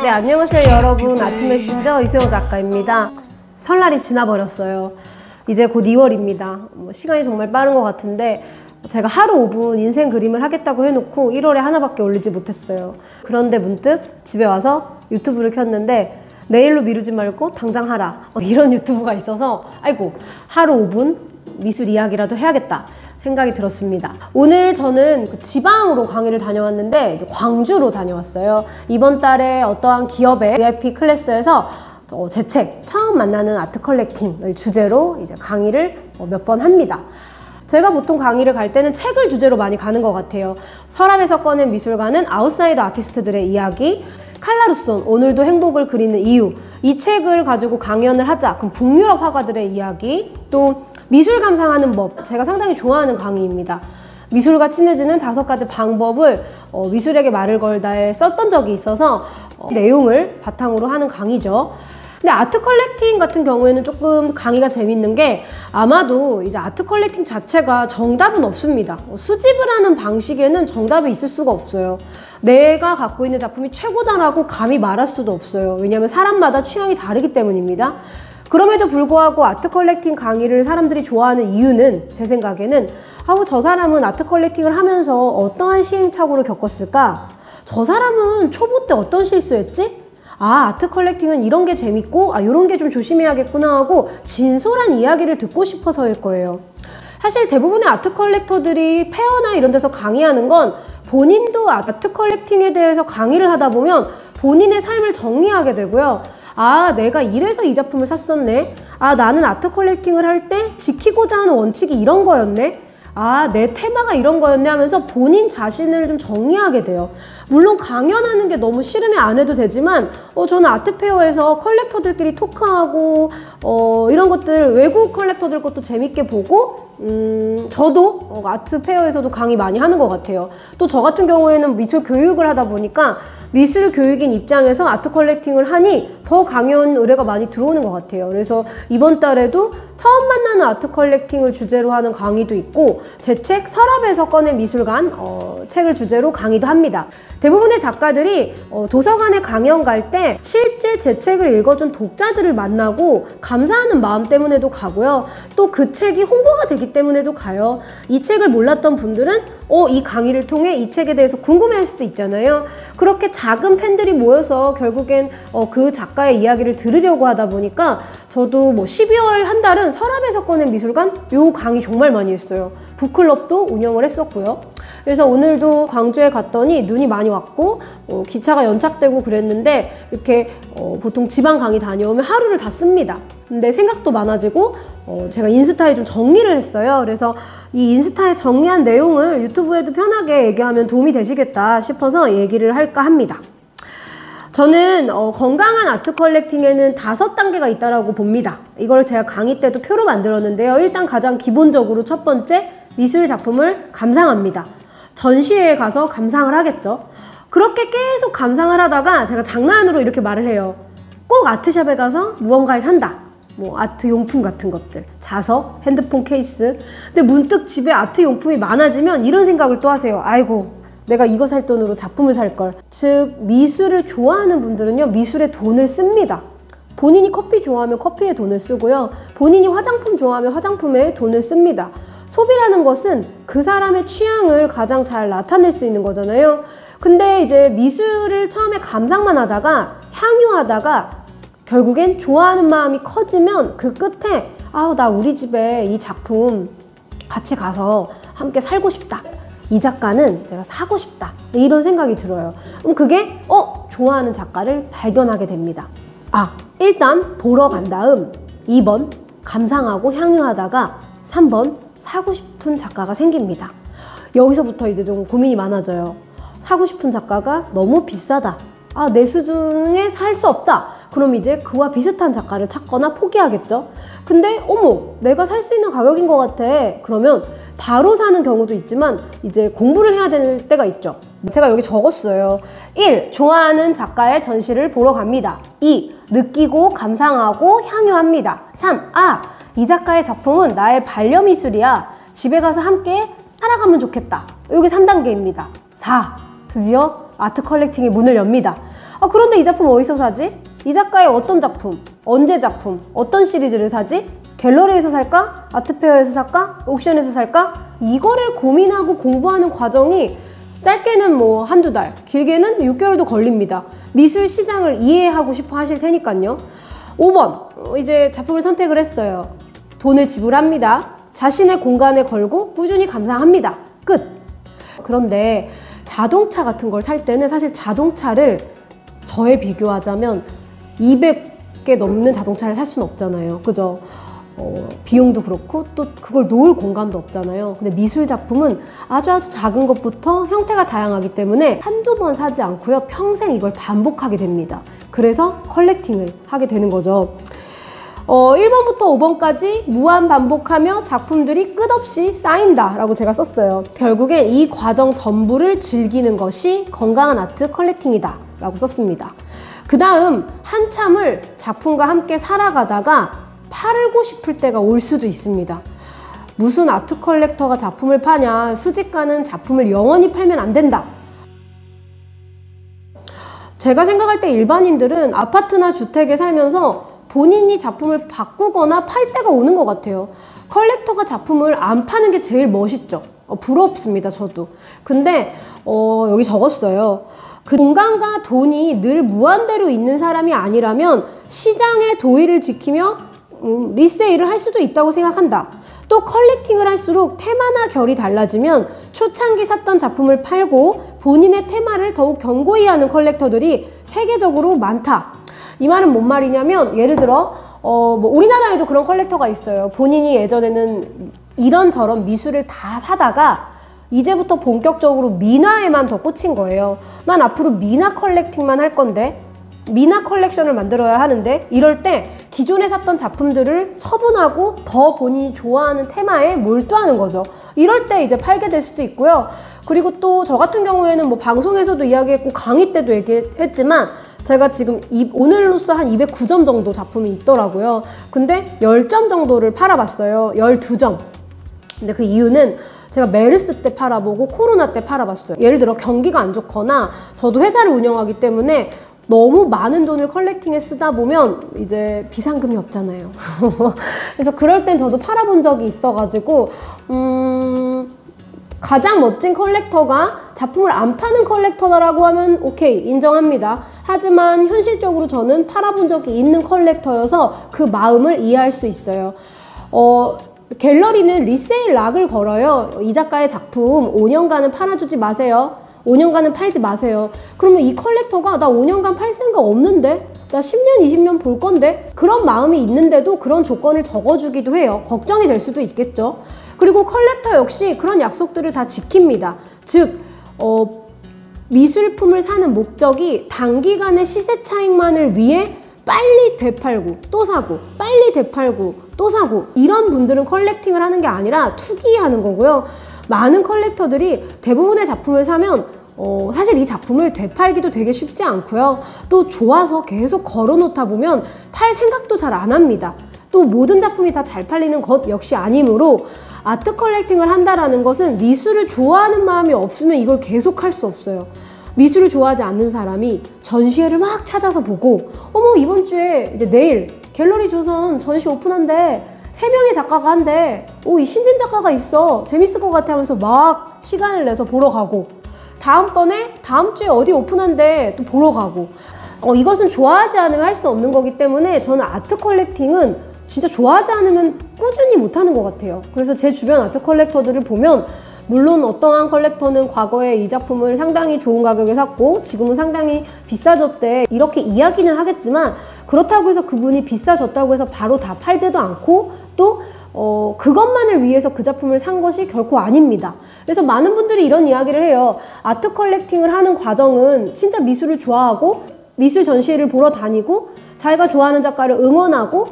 네, 안녕하세요 여러분. 아트메신저 이소영 작가입니다. 설날이 지나버렸어요. 이제 곧 2월입니다. 시간이 정말 빠른 것 같은데 제가 하루 5분 인생 그림을 하겠다고 해놓고 1월에 하나밖에 올리지 못했어요. 그런데 문득 집에 와서 유튜브를 켰는데 내일로 미루지 말고 당장 하라, 이런 유튜브가 있어서 아이고, 하루 5분 미술 이야기라도 해야겠다 생각이 들었습니다. 오늘 저는 지방으로 강의를 다녀왔는데 이제 광주로 다녀왔어요. 이번 달에 어떠한 기업의 VIP 클래스에서 제 책 처음 만나는 아트 컬렉팅을 주제로 이제 강의를 몇 번 합니다. 제가 보통 강의를 갈 때는 책을 주제로 많이 가는 것 같아요. 서랍에서 꺼낸 미술가는 아웃사이더 아티스트들의 이야기, 칼라루손 오늘도 행복을 그리는 이유, 이 책을 가지고 강연을 하자, 그럼 북유럽 화가들의 이야기, 또 미술 감상하는 법, 제가 상당히 좋아하는 강의입니다. 미술과 친해지는 5가지 방법을 미술에게 말을 걸다에 썼던 적이 있어서 내용을 바탕으로 하는 강의죠. 근데 아트 컬렉팅 같은 경우에는 조금 강의가 재밌는 게 아마도 이제 아트 컬렉팅 자체가 정답은 없습니다. 수집을 하는 방식에는 정답이 있을 수가 없어요. 내가 갖고 있는 작품이 최고다라고 감히 말할 수도 없어요. 왜냐하면 사람마다 취향이 다르기 때문입니다. 그럼에도 불구하고 아트 컬렉팅 강의를 사람들이 좋아하는 이유는 제 생각에는 저 사람은 아트 컬렉팅을 하면서 어떠한 시행착오를 겪었을까? 저 사람은 초보 때 어떤 실수했지? 아트 컬렉팅은 이런 게 재밌고 이런 게 좀 조심해야겠구나 하고 진솔한 이야기를 듣고 싶어서일 거예요. 사실 대부분의 아트 컬렉터들이 페어나 이런 데서 강의하는 건 본인도 아트 컬렉팅에 대해서 강의를 하다 보면 본인의 삶을 정리하게 되고요. 내가 이래서 이 작품을 샀었네. 나는 아트 컬렉팅을 할 때 지키고자 하는 원칙이 이런 거였네. 내 테마가 이런 거였네 하면서 본인 자신을 좀 정리하게 돼요. 물론 강연하는 게 너무 싫으면 안 해도 되지만 저는 아트페어에서 컬렉터들끼리 토크하고 이런 것들 외국 컬렉터들 것도 재밌게 보고 저도 아트페어에서도 강의 많이 하는 것 같아요. 또 저 같은 경우에는 미술 교육을 하다 보니까 미술 교육인 입장에서 아트 컬렉팅을 하니 더 강연 의뢰가 많이 들어오는 것 같아요. 그래서 이번 달에도 처음 만나는 아트 컬렉팅을 주제로 하는 강의도 있고 제 책 서랍에서 꺼낸 미술관 책을 주제로 강의도 합니다. 대부분의 작가들이 도서관에 강연 갈 때 실제 제 책을 읽어준 독자들을 만나고 감사하는 마음 때문에도 가고요. 또 그 책이 홍보가 되기 때문에도 가요. 이 책을 몰랐던 분들은 이 강의를 통해 이 책에 대해서 궁금해할 수도 있잖아요. 그렇게 작은 팬들이 모여서 결국엔 그 작가의 이야기를 들으려고 하다 보니까 저도 12월 한 달은 서랍에서 꺼낸 미술관 요 강의 정말 많이 했어요. 북클럽도 운영을 했었고요. 그래서 오늘도 광주에 갔더니 눈이 많이 왔고 기차가 연착되고 그랬는데 이렇게 보통 지방 강의 다녀오면 하루를 다 씁니다. 근데 생각도 많아지고 제가 인스타에 좀 정리를 했어요. 그래서 이 인스타에 정리한 내용을 유튜브에도 편하게 얘기하면 도움이 되시겠다 싶어서 얘기를 할까 합니다. 저는 건강한 아트 컬렉팅에는 5단계가 있다고 봅니다. 이걸 제가 강의 때도 표로 만들었는데요. 일단 가장 기본적으로 첫 번째, 미술 작품을 감상합니다. 전시회에 가서 감상을 하겠죠. 그렇게 계속 감상을 하다가 제가 장난으로 이렇게 말을 해요. 꼭 아트샵에 가서 무언가를 산다. 아트 용품 같은 것들, 자석, 핸드폰 케이스. 근데 문득 집에 아트 용품이 많아지면 이런 생각을 또 하세요. 아이고, 내가 이거 살 돈으로 작품을 살 걸. 즉, 미술을 좋아하는 분들은요, 미술에 돈을 씁니다. 본인이 커피 좋아하면 커피에 돈을 쓰고요. 본인이 화장품 좋아하면 화장품에 돈을 씁니다. 소비라는 것은 그 사람의 취향을 가장 잘 나타낼 수 있는 거잖아요. 근데 이제 미술을 처음에 감상만 하다가 향유하다가 결국엔 좋아하는 마음이 커지면 그 끝에 나 우리 집에 이 작품 같이 가서 함께 살고 싶다. 이 작가는 내가 사고 싶다. 이런 생각이 들어요. 그럼 그게 좋아하는 작가를 발견하게 됩니다. 일단 보러 간 다음 2번 감상하고 향유하다가 3번 사고 싶은 작가가 생깁니다. 여기서부터 이제 좀 고민이 많아져요. 사고 싶은 작가가 너무 비싸다. 내 수준에 살 수 없다. 그럼 이제 그와 비슷한 작가를 찾거나 포기하겠죠. 근데 내가 살 수 있는 가격인 것 같아. 그러면 바로 사는 경우도 있지만 이제 공부를 해야 될 때가 있죠. 제가 여기 적었어요. 1. 좋아하는 작가의 전시를 보러 갑니다. 2. 느끼고 감상하고 향유합니다. 3. 이 작가의 작품은 나의 반려미술이야. 집에 가서 함께 살아가면 좋겠다. 여기 3단계입니다. 4. 드디어 아트 컬렉팅이 문을 엽니다. 그런데 이 작품 어디서 사지? 이 작가의 어떤 작품? 언제 작품? 어떤 시리즈를 사지? 갤러리에서 살까? 아트페어에서 살까? 옥션에서 살까? 이거를 고민하고 공부하는 과정이 짧게는 뭐 한두 달, 길게는 6개월도 걸립니다. 미술 시장을 이해하고 싶어 하실 테니까요. 5번, 이제 작품을 선택을 했어요. 돈을 지불합니다. 자신의 공간에 걸고 꾸준히 감상합니다. 끝! 그런데 자동차 같은 걸 살 때는 사실 자동차를 저에 비교하자면 200개 넘는 자동차를 살 수는 없잖아요. 그죠? 비용도 그렇고 또 그걸 놓을 공간도 없잖아요. 근데 미술 작품은 아주 작은 것부터 형태가 다양하기 때문에 한두 번 사지 않고요. 평생 이걸 반복하게 됩니다. 그래서 컬렉팅을 하게 되는 거죠. 1번부터 5번까지 무한 반복하며 작품들이 끝없이 쌓인다 라고 제가 썼어요. 결국에 이 과정 전부를 즐기는 것이 건강한 아트 컬렉팅이다 라고 썼습니다. 그 다음 한참을 작품과 함께 살아가다가 팔고 싶을 때가 올 수도 있습니다. 무슨 아트 컬렉터가 작품을 파냐, 수집가는 작품을 영원히 팔면 안 된다. 제가 생각할 때 일반인들은 아파트나 주택에 살면서 본인이 작품을 바꾸거나 팔 때가 오는 것 같아요. 컬렉터가 작품을 안 파는 게 제일 멋있죠. 부럽습니다, 저도. 근데 여기 적었어요. 그 공간과 돈이 늘 무한대로 있는 사람이 아니라면 시장의 도의를 지키며 리세일을 할 수도 있다고 생각한다. 또 컬렉팅을 할수록 테마나 결이 달라지면 초창기 샀던 작품을 팔고 본인의 테마를 더욱 견고히 하는 컬렉터들이 세계적으로 많다. 이 말은 뭔 말이냐면 예를 들어 뭐 우리나라에도 그런 컬렉터가 있어요. 본인이 예전에는 이런저런 미술을 다 사다가 이제부터 본격적으로 미나에만 더 꽂힌 거예요. 난 앞으로 미나 컬렉팅만 할 건데 미나 컬렉션을 만들어야 하는데 이럴 때 기존에 샀던 작품들을 처분하고 더 본인이 좋아하는 테마에 몰두하는 거죠. 이럴 때 이제 팔게 될 수도 있고요. 그리고 또 저 같은 경우에는 뭐 방송에서도 이야기했고 강의 때도 얘기했지만 제가 지금 오늘로써 한 209점 정도 작품이 있더라고요. 근데 10점 정도를 팔아봤어요. 12점. 근데 그 이유는 제가 메르스 때 팔아보고 코로나 때 팔아봤어요. 예를 들어 경기가 안 좋거나 저도 회사를 운영하기 때문에 너무 많은 돈을 컬렉팅에 쓰다 보면 이제 비상금이 없잖아요. 그래서 그럴 땐 저도 팔아본 적이 있어가지고 가장 멋진 컬렉터가 작품을 안 파는 컬렉터라고 하면 오케이, 인정합니다. 하지만 현실적으로 저는 팔아본 적이 있는 컬렉터여서 그 마음을 이해할 수 있어요. 갤러리는 리세일 락을 걸어요. 이 작가의 작품 5년간은 팔아주지 마세요. 5년간은 팔지 마세요. 그러면 이 컬렉터가 나 5년간 팔 생각 없는데? 나 10년, 20년 볼 건데? 그런 마음이 있는데도 그런 조건을 적어주기도 해요. 걱정이 될 수도 있겠죠. 그리고 컬렉터 역시 그런 약속들을 다 지킵니다. 즉, 미술품을 사는 목적이 단기간의 시세 차익만을 위해 빨리 되팔고 또 사고 빨리 되팔고 또 사고 이런 분들은 컬렉팅을 하는 게 아니라 투기하는 거고요. 많은 컬렉터들이 대부분의 작품을 사면 사실 이 작품을 되팔기도 되게 쉽지 않고요. 또 좋아서 계속 걸어놓다 보면 팔 생각도 잘 안 합니다. 또 모든 작품이 다 잘 팔리는 것 역시 아니므로 아트 컬렉팅을 한다라는 것은 미술을 좋아하는 마음이 없으면 이걸 계속 할 수 없어요. 미술을 좋아하지 않는 사람이 전시회를 막 찾아서 보고 어머 이번 주에 이제 내일 갤러리 조선 전시 오픈한대. 3명의 작가가 한대. 이 신진 작가가 있어. 재밌을 것 같아 하면서 막 시간을 내서 보러 가고 다음번에 다음 주에 어디 오픈한대 또 보러 가고 이것은 좋아하지 않으면 할 수 없는 거기 때문에 저는 아트 컬렉팅은 진짜 좋아하지 않으면 꾸준히 못하는 것 같아요. 그래서 제 주변 아트 컬렉터들을 보면 물론 어떠한 컬렉터는 과거에 이 작품을 상당히 좋은 가격에 샀고 지금은 상당히 비싸졌대 이렇게 이야기는 하겠지만 그렇다고 해서 그분이 비싸졌다고 해서 바로 다 팔지도 않고 또 그것만을 위해서 그 작품을 산 것이 결코 아닙니다. 그래서 많은 분들이 이런 이야기를 해요. 아트 컬렉팅을 하는 과정은 진짜 미술을 좋아하고 미술 전시회를 보러 다니고 자기가 좋아하는 작가를 응원하고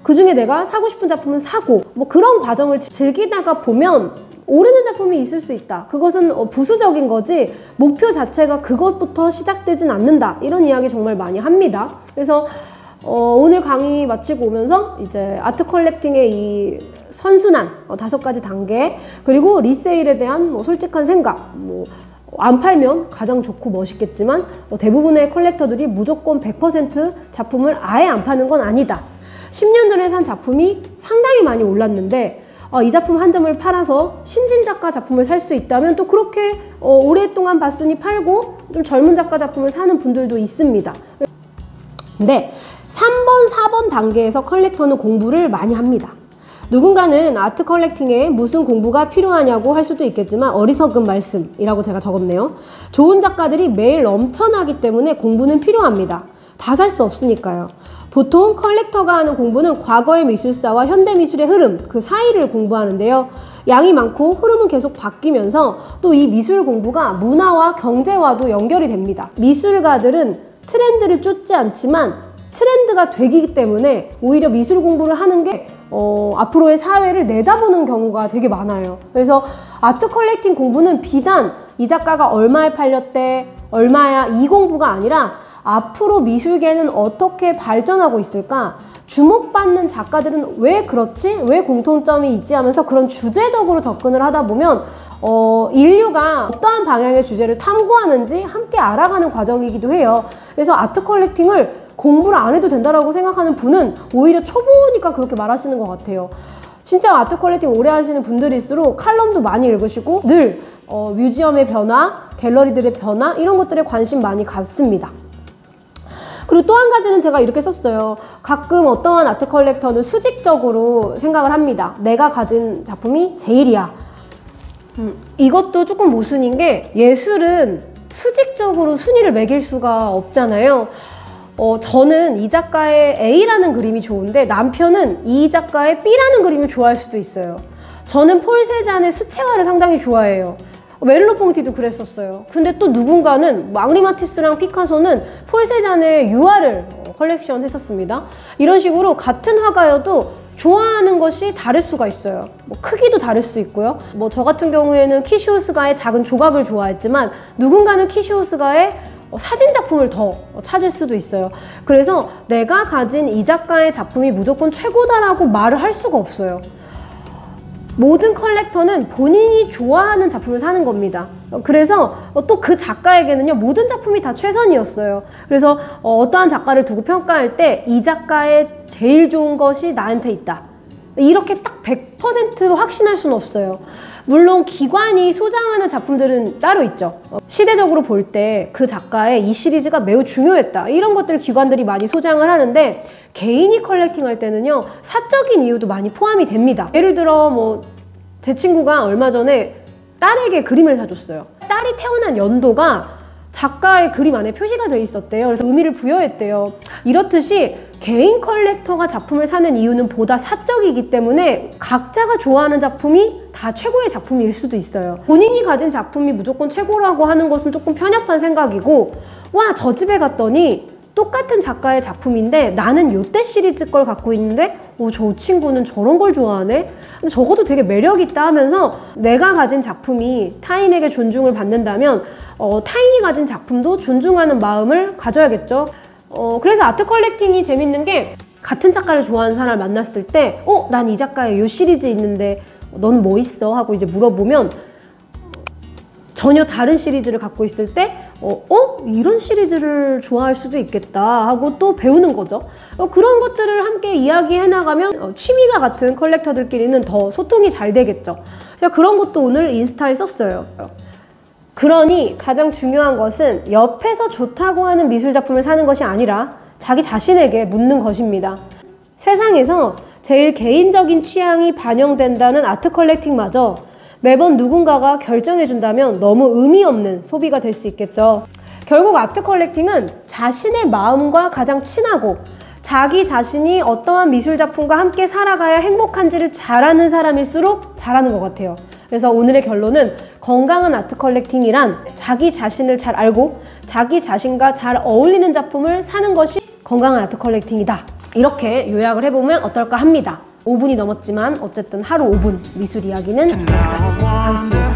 그 중에 내가 사고 싶은 작품은 사고 뭐 그런 과정을 즐기다가 보면 오르는 작품이 있을 수 있다. 그것은 부수적인 거지 목표 자체가 그것부터 시작되진 않는다. 이런 이야기 정말 많이 합니다. 그래서 오늘 강의 마치고 오면서 이제 아트 컬렉팅의 이 선순환 5가지 단계 그리고 리세일에 대한 뭐 솔직한 생각 안 팔면 가장 좋고 멋있겠지만 대부분의 컬렉터들이 무조건 100% 작품을 아예 안 파는 건 아니다. 10년 전에 산 작품이 상당히 많이 올랐는데 이 작품 한 점을 팔아서 신진 작가 작품을 살 수 있다면 또 그렇게 오랫동안 봤으니 팔고 좀 젊은 작가 작품을 사는 분들도 있습니다. 근데 3번, 4번 단계에서 컬렉터는 공부를 많이 합니다. 누군가는 아트 컬렉팅에 무슨 공부가 필요하냐고 할 수도 있겠지만 어리석은 말씀이라고 제가 적었네요. 좋은 작가들이 매일 넘쳐나기 때문에 공부는 필요합니다. 다 살 수 없으니까요. 보통 컬렉터가 하는 공부는 과거의 미술사와 현대 미술의 흐름, 그 사이를 공부하는데요. 양이 많고 흐름은 계속 바뀌면서 또 이 미술 공부가 문화와 경제와도 연결이 됩니다. 미술가들은 트렌드를 쫓지 않지만 트렌드가 되기 때문에 오히려 미술 공부를 하는 게 앞으로의 사회를 내다보는 경우가 되게 많아요. 그래서 아트 컬렉팅 공부는 비단 이 작가가 얼마에 팔렸대, 얼마야 이 공부가 아니라 앞으로 미술계는 어떻게 발전하고 있을까? 주목받는 작가들은 왜 그렇지? 왜 공통점이 있지? 하면서 그런 주제적으로 접근을 하다 보면 인류가 어떠한 방향의 주제를 탐구하는지 함께 알아가는 과정이기도 해요. 그래서 아트 컬렉팅을 공부를 안 해도 된다고 생각하는 분은 오히려 초보니까 그렇게 말하시는 것 같아요. 진짜 아트 컬렉팅 오래 하시는 분들일수록 칼럼도 많이 읽으시고 늘 뮤지엄의 변화, 갤러리들의 변화 이런 것들에 관심 많이 갖습니다. 그리고 또 한 가지는 제가 이렇게 썼어요. 가끔 어떠한 아트 컬렉터는 수직적으로 생각을 합니다. 내가 가진 작품이 제일이야. 이것도 조금 모순인 게 예술은 수직적으로 순위를 매길 수가 없잖아요. 저는 이 작가의 A라는 그림이 좋은데 남편은 이 작가의 B라는 그림을 좋아할 수도 있어요. 저는 폴 세잔의 수채화를 상당히 좋아해요. 메를로 퐁티도 그랬었어요. 근데 또 누군가는 앙리 마티스랑 피카소는 폴 세잔의 유화를 컬렉션 했었습니다. 이런 식으로 같은 화가여도 좋아하는 것이 다를 수가 있어요. 크기도 다를 수 있고요. 저 같은 경우에는 키시오스가의 작은 조각을 좋아했지만 누군가는 키시오스가의 사진 작품을 더 찾을 수도 있어요. 그래서 내가 가진 이 작가의 작품이 무조건 최고다라고 말을 할 수가 없어요. 모든 컬렉터는 본인이 좋아하는 작품을 사는 겁니다. 그래서 또 그 작가에게는요 모든 작품이 다 최선이었어요. 그래서 어떠한 작가를 두고 평가할 때 이 작가의 제일 좋은 것이 나한테 있다 이렇게 딱 100% 확신할 수는 없어요. 물론 기관이 소장하는 작품들은 따로 있죠. 시대적으로 볼 때 그 작가의 이 시리즈가 매우 중요했다 이런 것들을 기관들이 많이 소장을 하는데 개인이 컬렉팅 할 때는요 사적인 이유도 많이 포함이 됩니다. 예를 들어 제 친구가 얼마 전에 딸에게 그림을 사줬어요. 딸이 태어난 연도가 작가의 그림 안에 표시가 돼 있었대요. 그래서 의미를 부여했대요. 이렇듯이 개인 컬렉터가 작품을 사는 이유는 보다 사적이기 때문에 각자가 좋아하는 작품이 다 최고의 작품일 수도 있어요. 본인이 가진 작품이 무조건 최고라고 하는 것은 조금 편협한 생각이고 와, 저 집에 갔더니 똑같은 작가의 작품인데 나는 요때 시리즈 걸 갖고 있는데 저 친구는 저런 걸 좋아하네? 근데 적어도 되게 매력있다 하면서 내가 가진 작품이 타인에게 존중을 받는다면 타인이 가진 작품도 존중하는 마음을 가져야겠죠. 그래서 아트 컬렉팅이 재밌는 게 같은 작가를 좋아하는 사람을 만났을 때 난 이 작가의 요 시리즈 있는데 넌 뭐 있어? 하고 이제 물어보면 전혀 다른 시리즈를 갖고 있을 때 이런 시리즈를 좋아할 수도 있겠다 하고 또 배우는 거죠. 그런 것들을 함께 이야기해 나가면 취미가 같은 컬렉터들끼리는 더 소통이 잘 되겠죠. 제가 그런 것도 오늘 인스타에 썼어요. 그러니 가장 중요한 것은 옆에서 좋다고 하는 미술 작품을 사는 것이 아니라 자기 자신에게 묻는 것입니다. 세상에서 제일 개인적인 취향이 반영된다는 아트 컬렉팅마저 매번 누군가가 결정해준다면 너무 의미 없는 소비가 될 수 있겠죠. 결국 아트 컬렉팅은 자신의 마음과 가장 친하고 자기 자신이 어떠한 미술 작품과 함께 살아가야 행복한지를 잘 아는 사람일수록 잘하는 것 같아요. 그래서 오늘의 결론은 건강한 아트 컬렉팅이란 자기 자신을 잘 알고 자기 자신과 잘 어울리는 작품을 사는 것이 건강한 아트 컬렉팅이다. 이렇게 요약을 해보면 어떨까 합니다. 5분이 넘었지만 어쨌든 하루 5분 미술 이야기는 여기까지 하겠습니다.